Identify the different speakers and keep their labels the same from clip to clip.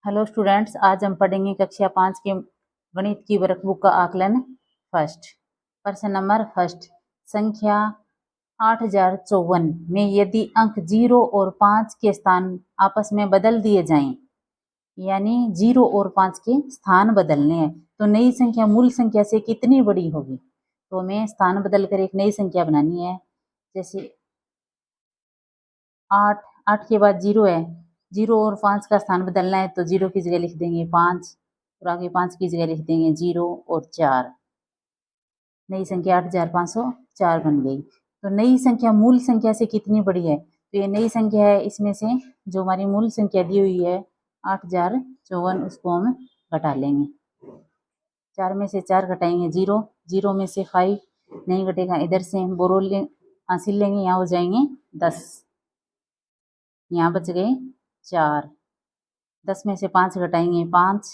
Speaker 1: Hello students, आज हम पढ़ेंगे कक्षा 5 के गणित की वर्कबुक का आकलन फर्स्ट। प्रश्न नंबर फर्स्ट, संख्या 8054 में यदि अंक 0 और 5 के स्थान आपस में बदल दिए जाएं, यानी 0 और 5 के स्थान बदलने हैं, तो नई संख्या मूल संख्या से कितनी बड़ी होगी। तो हमें स्थान बदलकर एक नई संख्या बनानी है। जैसे 8 के बाद 0 है, 0 और 5 का स्थान बदलना है तो 0 की जगह लिख देंगे 5 और आगे 5 की जगह लिख देंगे 0 और 4। नई संख्या 8504 बन गई। तो नई संख्या मूल संख्या से कितनी बड़ी है, तो ये नई संख्या है, इसमें से जो हमारी मूल संख्या दी हुई है 8054, उसको हम घटा लेंगे। 4 में से 4 घटाएंगे 0, 0 में से 5 नहीं घटेगा, इधर से हम बोरो हासिल लेंगे, यहाँ हो जाएंगे 10, यहाँ बच गए 4। 10 में से 5 घटाएंगे 5,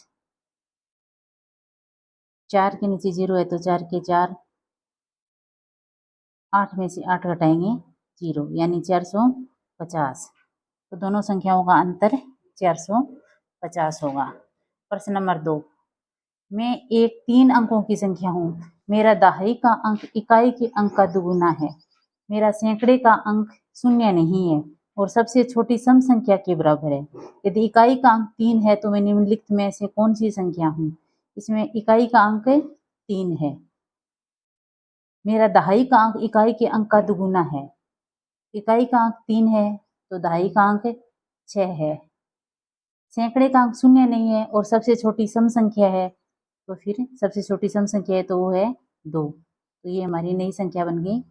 Speaker 1: 4 के नीचे 0 है तो 4 के 4, 8 में से 8 घटाएंगे 0, यानी 450। तो दोनों संख्याओं का अंतर 450 होगा। प्रश्न नंबर 2, मैं एक 3 अंकों की संख्या हूँ, मेरा दहाई का अंक इकाई के अंक का दुगुना है, मेरा सैकड़े का अंक 0 नहीं है और सबसे छोटी सम संख्या के बराबर है। यदि इकाई का अंक 3 है तो मैं निम्नलिखित में से कौन सी संख्या हूँ। इसमें इकाई का अंक 3 है, मेरा दहाई का अंक इकाई के अंक का दुगुना है। इकाई का अंक 3 है तो दहाई का अंक 6 है, सैकड़े का अंक 0 नहीं है और सबसे छोटी सम संख्या है, तो फिर सबसे छोटी सम संख्या है तो वो है 2। तो ये हमारी नई संख्या बन गई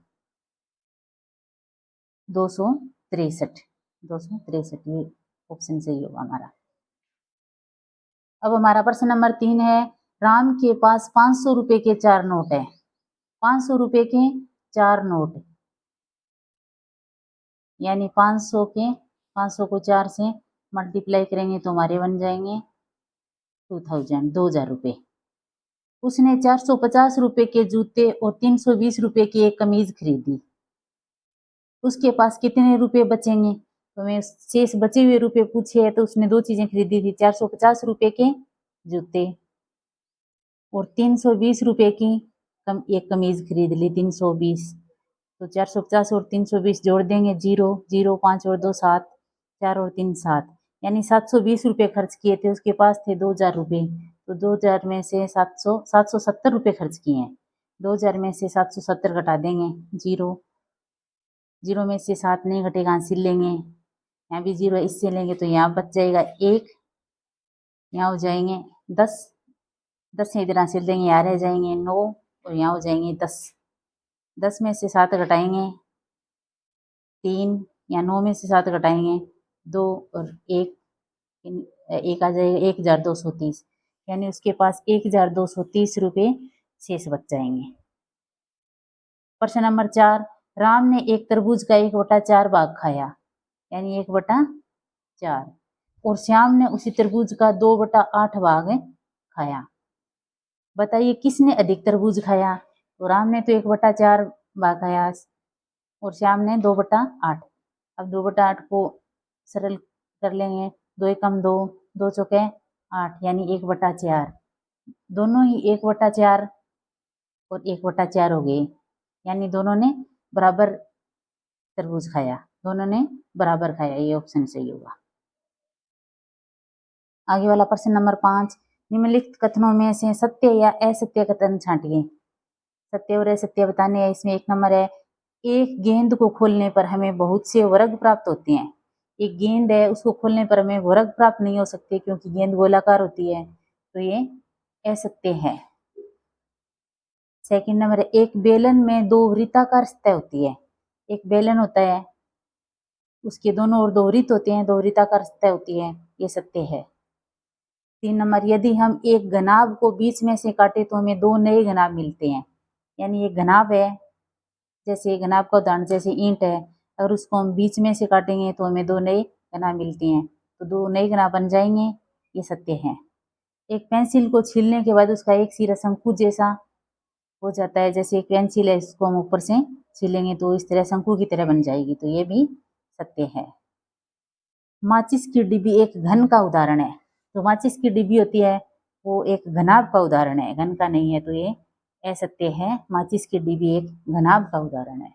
Speaker 1: 263। ये ऑप्शन सही होगा हमारा। अब हमारा प्रश्न नंबर 3 है, राम के पास 500 रुपए के 4 नोट है। 500 रुपए के 4 नोट, यानी 500 को 4 से मल्टीप्लाई करेंगे तो हमारे बन जाएंगे 2000 रुपए। उसने 450 रुपए के जूते और 320 रुपए की एक कमीज खरीदी, उसके पास कितने रुपए बचेंगे। तो हमें शेष बचे हुए रुपए पूछे है, तो उसने 2 चीजें खरीदी थी, 450 रुपए के जूते और 320 रुपए की एक कमीज खरीद ली, 320। तो 450 और 320 जोड़ देंगे, 0 0 5 और 2 7, 4 और 3 7, यानी 720 रुपए खर्च किए थे। उसके पास थे 2000 रुपए, तो 2000 में से 770 रुपए खर्च किए हैं। 2000 में से 770 घटा देंगे, 0 में से 7 नहीं घटेगा, हासिल लेंगे, यहाँ भी 0 इससे लेंगे तो यहाँ बच जाएगा 1, यहाँ हो जाएंगे 10 से इधर हासिल देंगे, यहाँ रह जाएंगे 9 और यहाँ हो जाएंगे 10। 10 में से 7 घटाएंगे 3, या 9 में से 7 घटाएंगे 2 और 1 आ जाएगा 1230, यानी उसके पास 1230 रुपये शेष बच जाएंगे। प्रश्न नंबर 4, राम ने एक तरबूज का 1/4 भाग खाया, यानी 1/4, और श्याम ने उसी तरबूज का 2/8 भाग खाया। बताइए किसने अधिक तरबूज खाया। तो राम ने तो 1/4 भाग खाया और श्याम ने 2/8। अब 2/8 को सरल कर लेंगे, 2 एकम 2, 2 चौके 8, यानी 1/4। दोनों ही 1/4 और 1/4 हो गए, यानी दोनों ने बराबर तरबूज खाया, दोनों ने बराबर खाया, ये ऑप्शन सही होगा। आगे वाला प्रश्न नंबर 5, निम्नलिखित कथनों में से सत्य या असत्य कथन छांटिए। सत्य और असत्य बताने हैं। इसमें 1 नंबर है, एक गेंद को खोलने पर हमें बहुत से वर्ग प्राप्त होते हैं। एक गेंद है, उसको खोलने पर हमें वर्ग प्राप्त नहीं हो सकते क्योंकि गेंद गोलाकार होती है, तो ये असत्य है। सेकंड नंबर है, एक बेलन में 2 वृत्ताकार सतह होती है। एक बेलन होता है, उसके दोनों ओर 2 वृत्त होते हैं, 2 वृत्ताकार सतह होती है, ये सत्य है। 3 नंबर, यदि हम एक घनाभ को बीच में से काटे तो हमें 2 नए घनाभ मिलते हैं, यानी एक घनाभ है, जैसे घनाभ का उदाहरण जैसे ईंट है, अगर उसको हम बीच में से काटेंगे तो हमें 2 नए घनाभ मिलते हैं, तो 2 नए घनाभ बन जाएंगे, ये सत्य है। एक पेंसिल को छीलने के बाद उसका एक सिरा शंकु जैसा हो जाता है, जैसे एक पेंसिल है, इसको हम ऊपर से छीलेंगे तो इस तरह शंकु की तरह बन जाएगी, तो ये भी सत्य है। माचिस की डिब्बी एक घन का उदाहरण है, तो माचिस की डिब्बी होती है वो एक घनाभ का उदाहरण है, घन का नहीं है, तो ये असत्य है। माचिस की डिब्बी एक घनाभ का उदाहरण है।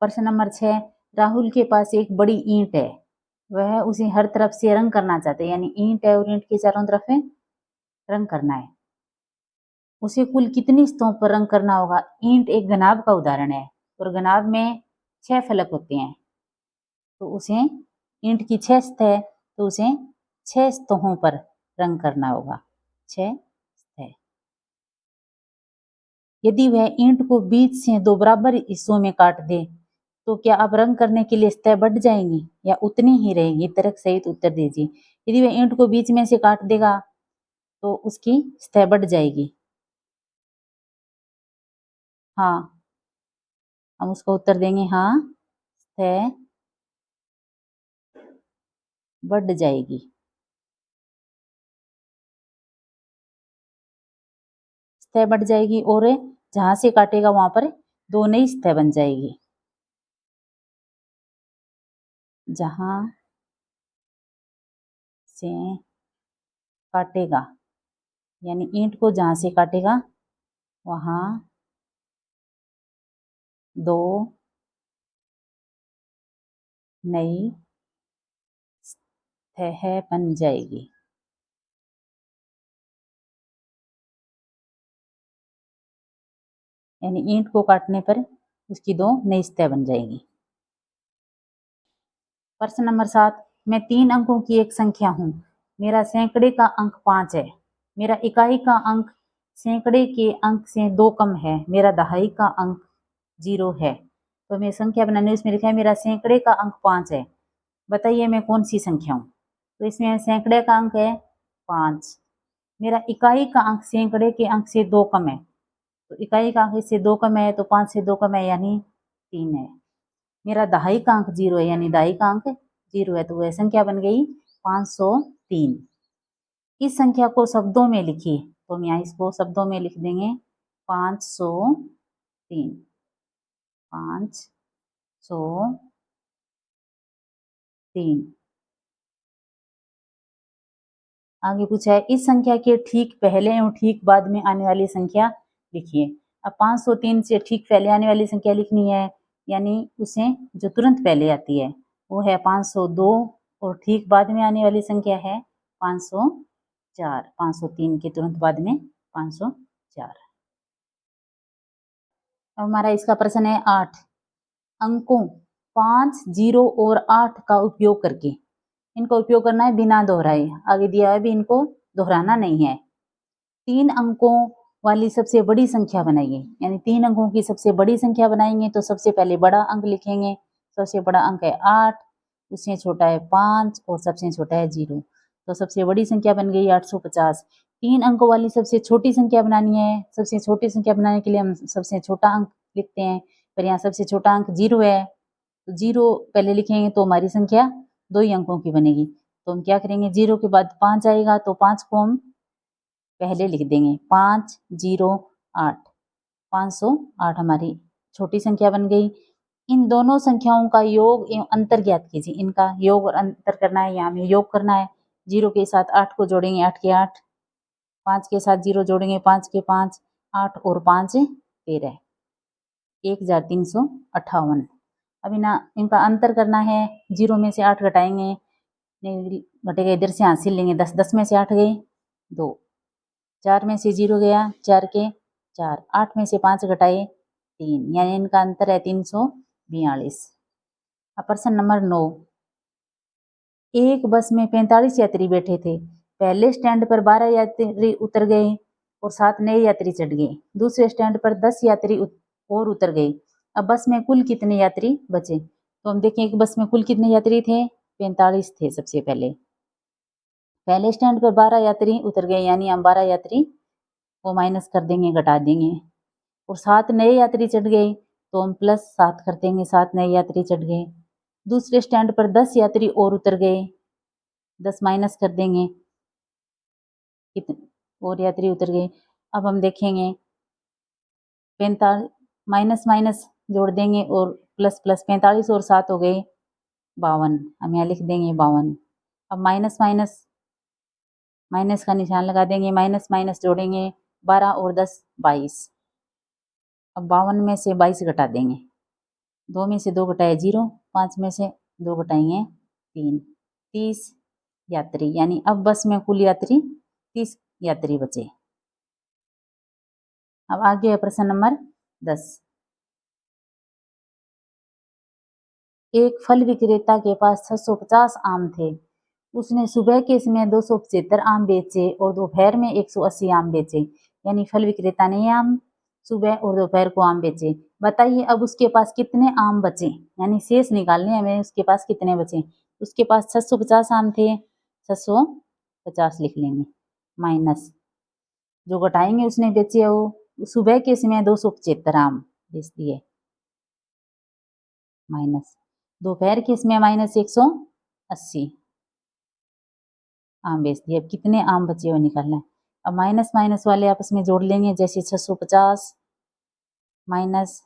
Speaker 1: प्रश्न नंबर 6, राहुल के पास एक बड़ी ईंट है, वह उसे हर तरफ से रंग करना चाहते हैं, यानी ईंट है और ईंट के चारों तरफ है रंग करना है। उसे कुल कितनी सतहों पर रंग करना होगा? ईंट एक घनाभ का उदाहरण है और घनाभ में 6 फलक होते हैं, तो उसे ईंट की 6 सतह है, तो उसे 6 सतहों पर रंग करना होगा, 6 सतह। यदि वह ईंट को बीच से 2 बराबर हिस्सों में काट दे तो क्या अब रंग करने के लिए सतह बढ़ जाएंगी या उतनी ही रहेंगी? तर्क सहित उत्तर दीजिए। यदि वह ईंट को बीच में से काट देगा तो उसकी सतह बढ़ जाएगी। हाँ, हम उसका उत्तर देंगे हाँ, सतह बढ़ जाएगी। सतह बढ़ जाएगी और जहां से काटेगा वहां पर 2 नई सतह बन जाएगी। जहां से काटेगा, यानी ईंट को जहां से काटेगा वहां 2 नई सतह बन जाएगी। यानी ईंट को काटने पर उसकी 2 नई सतह बन जाएगी। प्रश्न नंबर 7, मैं 3 अंकों की एक संख्या हूँ, मेरा सैकड़े का अंक 5 है, मेरा इकाई का अंक सैकड़े के अंक से 2 कम है, मेरा दहाई का अंक 0 है। तो मैं संख्या बनाने उसमें लिखा है मेरा सैकड़े का अंक 5 है, बताइए मैं कौन सी संख्या हूँ? तो इसमें सैकड़े का अंक है 5, मेरा इकाई का अंक सैकड़े के अंक से 2 कम है, तो इकाई का अंक इससे 2 कम है तो 5 से 2 कम है यानी 3 है। मेरा दहाई का अंक 0 है, यानी दहाई का अंक 0 है, तो वह संख्या बन गई 503। इस संख्या को शब्दों में लिखिए, तो हम यहाँ इसको शब्दों में लिख देंगे 503, 503। आगे पूछा है इस संख्या के ठीक पहले एवं ठीक बाद में आने वाली संख्या लिखिए। अब 503 से ठीक पहले आने वाली संख्या लिखनी है, यानी उसे जो तुरंत पहले आती है वो है 502 और ठीक बाद में आने वाली संख्या है 504। 503 के तुरंत बाद में 504। अब हमारा इसका प्रश्न है 8, अंकों 5, 0 और 8 का उपयोग करके, इनको उपयोग करना है बिना दोहराए, आगे दिया है भी इनको दोहराना नहीं है। 3 अंकों वाली सबसे बड़ी संख्या बनाइए, यानी 3 अंकों की सबसे बड़ी संख्या बनाएंगे तो सबसे पहले बड़ा अंक लिखेंगे। सबसे बड़ा अंक है 8, उससे छोटा है 5 और सबसे छोटा है 0, तो सबसे बड़ी संख्या बन गई 850। 3 अंकों वाली सबसे छोटी संख्या बनानी है, सबसे छोटी संख्या बनाने के लिए हम सबसे छोटा अंक लिखते हैं, पर यहाँ सबसे छोटा अंक 0 है, तो 0 पहले लिखेंगे तो हमारी संख्या 2 ही अंकों की बनेगी। तो हम क्या करेंगे, 0 के बाद 5 आएगा तो 5 को हम पहले लिख देंगे, 508, 508 हमारी छोटी संख्या बन गई। इन दोनों संख्याओं का योग एवं अंतर ज्ञात कीजिए, इनका योग और अंतर करना है, यहाँ हमें योग करना है। 0 के साथ 8 को जोड़ेंगे, 8 के 8, 5 के साथ 0 जोड़ेंगे, 5 के 5, 8 और 5 13, 1358। अब इनका अंतर करना है, 0 में से 8 घटाएंगे, नहीं घटेगा इधर से हासिल लेंगे 10, 10 में से 8 गए 2, 4 में से 0 गया 4 के 4, 8 में से 5 घटाए 3, यानी इनका अंतर है 342। अब प्रश्न नंबर 9, एक बस में 45 यात्री बैठे थे, पहले स्टैंड पर 12 यात्री उतर गए और 7 नए यात्री चढ़ गए, दूसरे स्टैंड पर 10 यात्री और उतर गए। अब बस में कुल कितने यात्री बचे? तो हम देखें एक बस में कुल कितने यात्री थे, 45 थे। सबसे पहले स्टैंड पर 12 यात्री उतर गए, यानी हम 12 यात्री को माइनस कर देंगे, घटा देंगे, और 7 नए यात्री चढ़ गए तो हम प्लस 7 कर देंगे, 7 नए यात्री चढ़ गए। दूसरे स्टैंड पर 10 यात्री और उतर गए, 10 माइनस कर देंगे, कितने और यात्री उतर गए। अब हम देखेंगे 45 माइनस माइनस जोड़ देंगे और प्लस प्लस, 45 और 7 हो गए 52, हम यहाँ लिख देंगे 52। अब माइनस माइनस माइनस का निशान लगा देंगे, माइनस माइनस जोड़ेंगे, 12 और 10 22। अब 52 में से 22 घटा देंगे, 2 में से 2 घटाए 0, 5 में से 2 घटाएंगे 3, 30 यात्री। यानी अब बस में कुल यात्री 30 यात्री बचे। अब आगे है प्रश्न नंबर 10। एक फल विक्रेता के पास 650 आम थे। उसने सुबह के समय 275 आम बेचे और दोपहर में 180 आम बेचे। यानी फल विक्रेता ने ये आम सुबह और दोपहर को आम बेचे। बताइए अब उसके पास कितने आम बचे, यानी शेष निकालने हमें, उसके पास कितने बचे। उसके पास 650 आम थे, 650 लिख लेंगे, माइनस जो घटाएंगे उसने बेचे वो सुबह के समय 275 आम बेच दिए, माइनस दोपहर के समय माइनस 180 आम बेच दिए। अब कितने आम बचे हुए निकालना है। अब माइनस माइनस वाले आपस में जोड़ लेंगे, जैसे 650 माइनस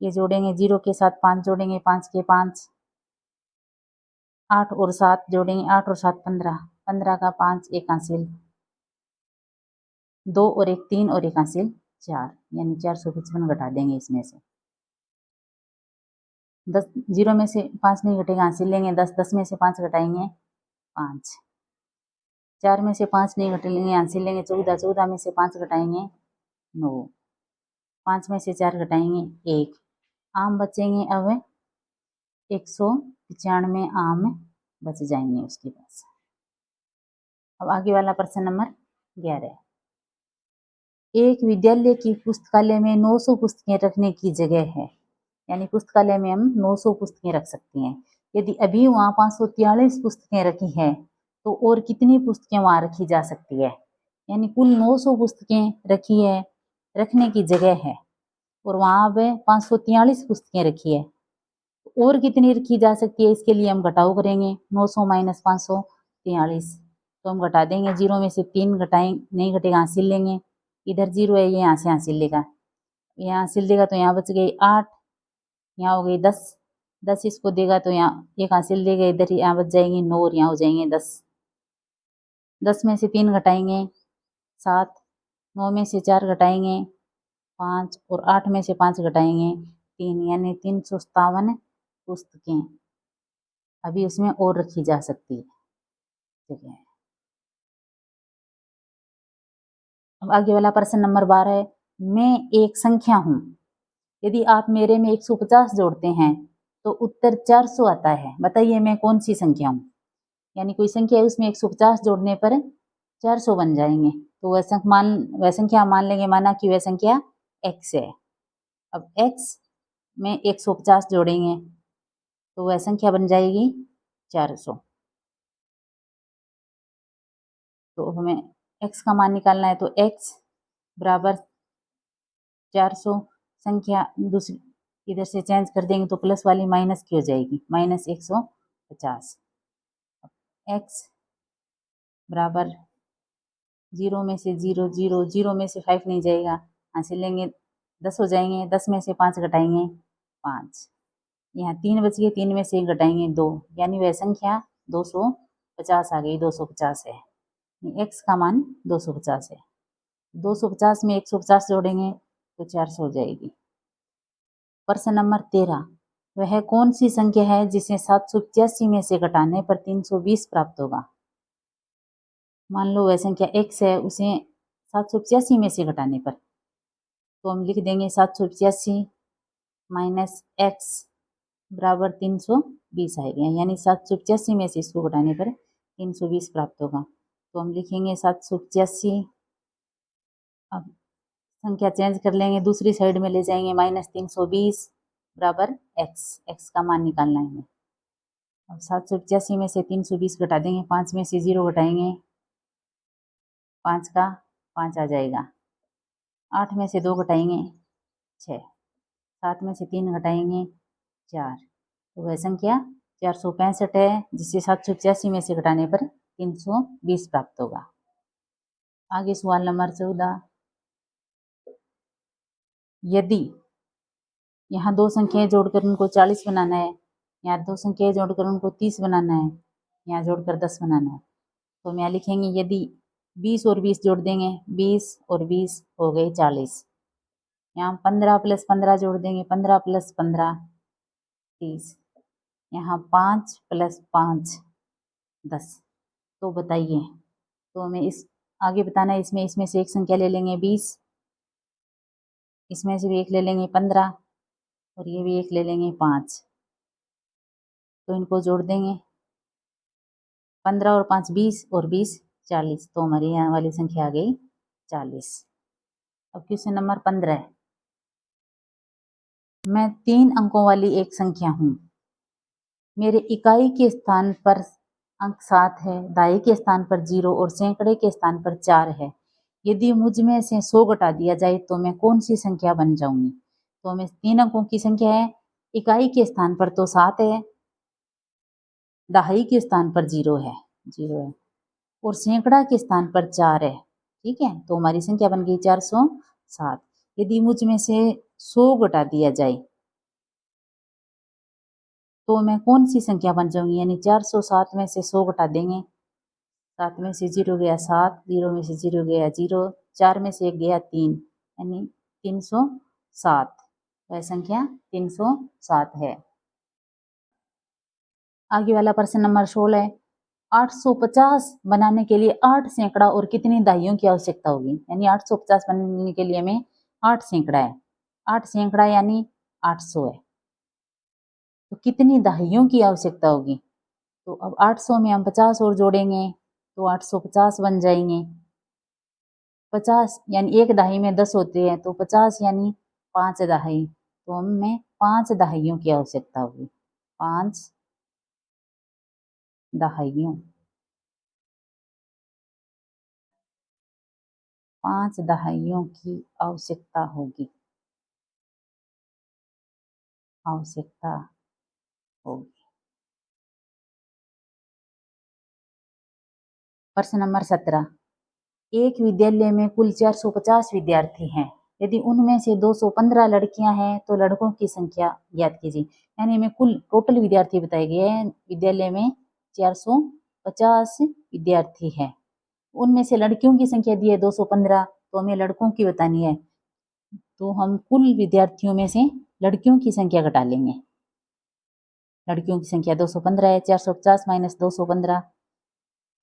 Speaker 1: ये जोड़ेंगे 0 के साथ 5 जोड़ेंगे, 5 के 5, 8 और 7 जोड़ेंगे, 8 और 7 15, 15 का 5 एक हासिल 2 और 1 3 और 1 हासिल 4, यानी 455 घटा देंगे इसमें से। 10 0 में से 5 नहीं घटेगा, हासिल लेंगे 10, 10 में से 5 घटाएंगे 5, 4 में से 5 नहीं घटेंगे, हासिल लेंगे 14, 14 में से 5 घटाएंगे 9, 5 में से 4 घटाएंगे 1, आम बचेंगे अब 195 आम बच जाएंगे उसके पास। अब आगे वाला प्रश्न नंबर 11। एक विद्यालय की पुस्तकालय में 900 पुस्तकें रखने की जगह है, यानी पुस्तकालय में हम 900 पुस्तकें रख सकते हैं। यदि अभी वहाँ 543 पुस्तकें रखी हैं तो और कितनी पुस्तकें वहाँ रखी जा सकती है। यानी कुल 900 पुस्तकें रखी है, रखने की जगह है, और वहाँ पे 543 पुस्तकें रखी है, और कितनी रखी जा सकती है। इसके लिए हम घटाव करेंगे, 900 माइनस 543, तो हम घटा देंगे, 0 में से 3 घटाएंगे, नहीं घटेगा, हासिल लेंगे, इधर 0 है, ये यहाँ से हासिल लेगा, यहाँ हासिल देगा तो यहाँ बच गई 8, यहाँ हो गई 10, 10 इसको देगा तो यहाँ एक हासिल देगा, इधर यहाँ बच जाएंगे 9 और यहाँ हो जाएंगे 10, 10 में से 3 घटाएंगे 7, 9 में से 4 घटाएंगे 5 और 8 में से 5 घटाएंगे 3, यानी 357 पुस्तकें अभी उसमें और रखी जा सकती है। ठीक है, अब आगे वाला प्रश्न नंबर 12 है। मैं एक संख्या हूँ, यदि आप मेरे में 150 जोड़ते हैं तो उत्तर 400 आता है। बताइए मैं कौन सी संख्या हूँ। यानी कोई संख्या है, उसमें 150 जोड़ने पर 400 बन जाएंगे, तो वह संख्या मान लेंगे, माना कि वह संख्या x है। अब x में 150 जोड़ेंगे तो वह संख्या बन जाएगी 400। तो हमें x का मान निकालना है, तो x बराबर 400, संख्या दूसरी इधर से चेंज कर देंगे तो प्लस वाली माइनस की हो जाएगी, माइनस 150। x बराबर 0 में से 0 0, 0 में से 5 नहीं जाएगा, हासिल लेंगे 10 हो जाएंगे, 10 में से 5 घटाएंगे 5, यहाँ 3 बच गए, 3 में से 1 घटाएंगे 2, यानी वह संख्या 250 आ गई, 250 है। x का मान 250 है। 250 में 150 जोड़ेंगे तो 400 हो जाएगी। प्रश्न नंबर 13। वह कौन सी संख्या है जिसे 785 में से घटाने पर 320 प्राप्त होगा। मान लो वह संख्या x है, उसे 785 में से घटाने पर, तो हम लिख देंगे 785 माइनस x बराबर 320 आएगा, यानी 785 में से इसको घटाने पर 320 प्राप्त होगा। तो हम लिखेंगे 785, अब संख्या चेंज कर लेंगे, दूसरी साइड में ले जाएंगे, माइनस 320 बराबर x का मान निकालना है हमें। अब 785 में से 320 घटा देंगे, 5 में से 0 घटाएंगे, 5 का 5 आ जाएगा, 8 में से 2 घटाएंगे 6, 7 में से 3 घटाएंगे 4, तो वह संख्या 465 है, जिसे 785 में से घटाने पर 320 प्राप्त होगा। आगे सवाल नंबर 14। यदि यहाँ 2 संख्याएं जोड़कर उनको 40 बनाना है, यहाँ 2 संख्याएं जोड़कर उनको 30 बनाना है, यहाँ जोड़कर 10 बनाना है, तो हम यहाँ लिखेंगे यदि 20 और 20 जोड़ देंगे, 20 और 20 हो गए 40। यहाँ 15 + 15 जोड़ देंगे, 15 + 15 30। यहाँ 5 + 5 10। तो बताइए, तो हमें इस आगे बताना है। इसमें से एक संख्या ले लेंगे 20, इसमें से भी एक ले लेंगे 15 और ये भी एक ले लेंगे 5। तो इनको जोड़ देंगे, 15 और 5 20 और 20 40। तो हमारी यहाँ वाली संख्या आ गई 40। अब क्वेश्चन नंबर 15। मैं 3 अंकों वाली एक संख्या हूँ। मेरे इकाई के स्थान पर अंक 7 है, दहाई के स्थान पर 0 और सैकड़े के स्थान पर 4 है। यदि मुझ में से 100 घटा दिया जाए तो मैं कौन सी संख्या बन जाऊंगी? तो हमें 3 अंकों की संख्या है, इकाई के स्थान पर तो 7 है, दहाई के स्थान पर 0 है और सैकड़ा के स्थान पर 4 है। ठीक है, तो हमारी संख्या बन गई 407। यदि मुझ में से 100 घटा दिया जाए तो मैं कौन सी संख्या बन जाऊंगी? यानी 407 में से 100 घटा देंगे, 7 में से 0 गया 7, 0 में से 0 गया 0, 4 में से 1 गया 3, यानी 307। वह संख्या 307 है। आगे वाला प्रश्न नंबर 16 है। 850 बनाने के लिए 8 सैकड़ा और कितनी दहाइयों की आवश्यकता होगी? यानी 850 बनाने के लिए हमें 8 सैकड़ा है, 8 सैकड़ा यानी 800 है। तो कितनी दहाइयों की आवश्यकता होगी? तो अब 800 में हम 50 और जोड़ेंगे तो 850 बन जाएंगे। 50 यानी एक दहाई में 10 होते हैं, तो 50 यानी 5 दहाई। तो हमें 5 दहाइयों की आवश्यकता होगी, 5 दहाइयों, 5 दहाइयों की आवश्यकता होगी, प्रश्न नंबर 17। एक विद्यालय में कुल 450 विद्यार्थी हैं। यदि उनमें से 215 लड़कियां हैं तो लड़कों की संख्या ज्ञात कीजिए। यानी हमें कुल टोटल विद्यार्थी बताए गए हैं। विद्यालय में 450 विद्यार्थी हैं, उनमें से लड़कियों की संख्या दी है 215, तो हमें लड़कों की बतानी है। तो हम कुल विद्यार्थियों में से लड़कियों की संख्या घटा लेंगे। लड़कियों की संख्या 215 है, 450 - 215,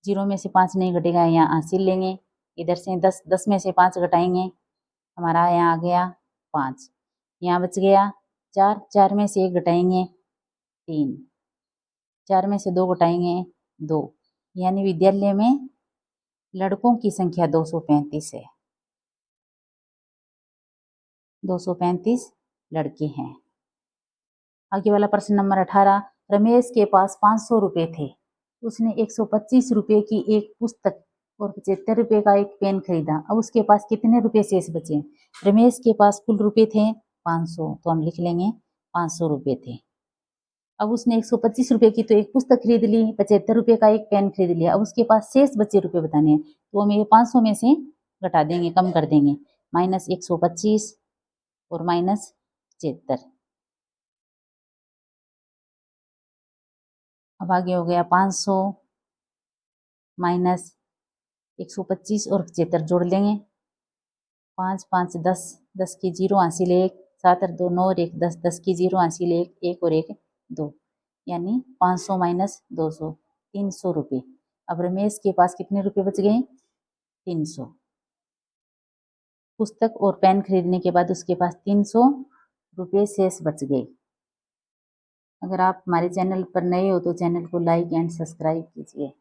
Speaker 1: 0 में से 5 नहीं घटेगा, यहाँ हासिल लेंगे। इधर से 10 में से 5 घटाएंगे, हमारा यहाँ आ गया 5, यहाँ बच गया 4, 4 में से 1 घटाएंगे 3, 4 में से 2 घटाएंगे 2, यानी विद्यालय में लड़कों की संख्या 235 है, 235 लड़के हैं। आगे वाला प्रश्न नंबर 18। रमेश के पास 500 रुपये थे, उसने 125 रुपये की एक पुस्तक और 75 रुपये का एक पेन खरीदा। अब उसके पास कितने रुपये शेष बचे? रमेश के पास कुल रुपये थे 500, तो हम लिख लेंगे 500 रुपये थे। अब उसने 125 रुपये की तो एक पुस्तक खरीद ली, 75 रुपये का एक पेन खरीद लिया। अब उसके पास शेष बचे रुपये बताने हैं, तो हम ये 500 में से घटा देंगे, कम कर देंगे, -125 और -75। अब आगे हो गया 500 माइनस 125 और 75 जोड़ लेंगे, 5 5 10, 10 की 0 हासिल 1, 7 और 2 9 और 1 10, 10 की 0 हासिल 1, 1 और 1 2, यानी 500 - 200 300 रुपये। अब रमेश के पास कितने रुपये बच गए? 300। पुस्तक और पेन खरीदने के बाद उसके पास 300 रुपये शेष बच गए। अगर आप हमारे चैनल पर नए हो तो चैनल को लाइक एंड सब्सक्राइब कीजिए।